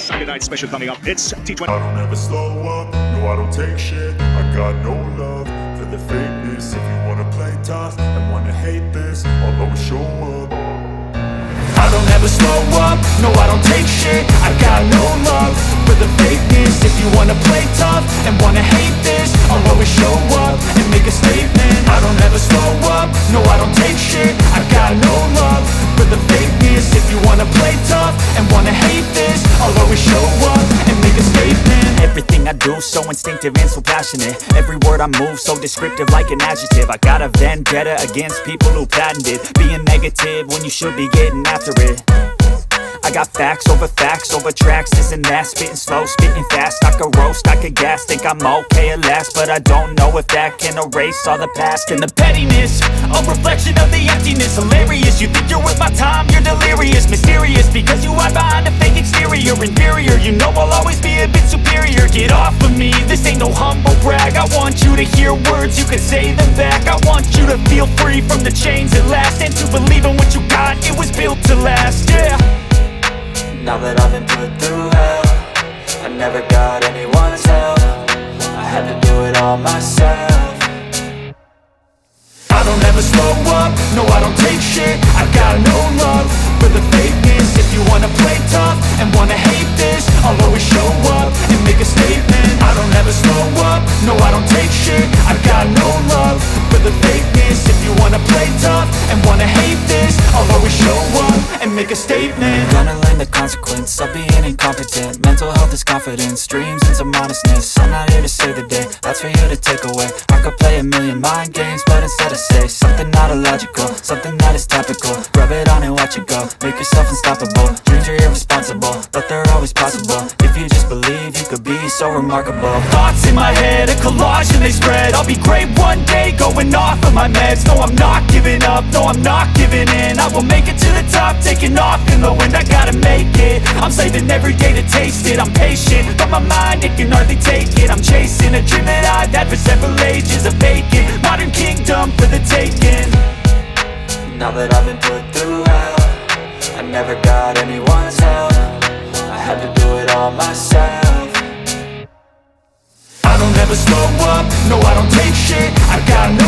Saturday night special coming up. It's T20. I don't ever slow up, no I don't take shit. I got no love for the fakeness. If you wanna play tough and wanna hate this, I'll always show up. I don't ever slow up, no I don't take shit. I got no love for the fakeness. If you wanna play tough and wanna hate this, I'll always show up and make a statement. I don't ever slow up, no I don't take shit. I got no love for the fakeness. If you wanna play tough and wanna hate this, I'll always show up and make a statement. Everything I do so instinctive and so passionate. Every word I move so descriptive like an adjective. I got a vendetta against people who patented being negative when you should be getting after it. I got facts over tracks, this and that. Spitting slow, spitting fast, I could roast, I could gas. Think I'm okay at last, but I don't know if that can erase all the past. And the pettiness, a reflection of the emptiness. Hilarious, you think you're worth my time, you're delirious. Mysterious, because you hide behind a fake exterior. Inferior, you know I'll always be a bit superior. Get off of me, this ain't no humble brag. I want you to hear words, you can say them back. I want you to feel free from the chains at last, and to believe in what you got, it was built to last, yeah. Now that I've been put through hell, I never got anyone's help. I had to do it all myself. I don't ever slow up, no I don't take shit. I got no love for the fakeness. If you wanna play tough and wanna hate this, I'll always show up and make a statement. I don't ever slow up, no I don't take shit. I got no love for the fakeness. If you wanna play tough and wanna hate this, I'll always show up and make a statement. Gonna learn the consequence of being incompetent. Mental health is confidence, dreams and some honestness. I'm not here to save the day, that's for you to take away. I could play a million mind games, but instead I say something not illogical, something that is topical. Rub it on and watch it go, make yourself unstoppable. Dreams are irresponsible, but they're always possible. If you just believe, you could be so remarkable. Thoughts in my head, a collage and they spread. I'll be great one day, going off of my meds. No, I'm not giving up, no, I'm not giving in. I will make it to the top, taking off in the wind. I gotta make it, I'm saving every day to taste it. I'm patient, but my mind, it can hardly take it. I'm chasing a dream that I've had for several ages. A vacant, modern kingdom for the taking. Now that I've been put through hell, I never got anyone's help. I had to do it all myself. I don't ever slow up, no I don't take shit. I got no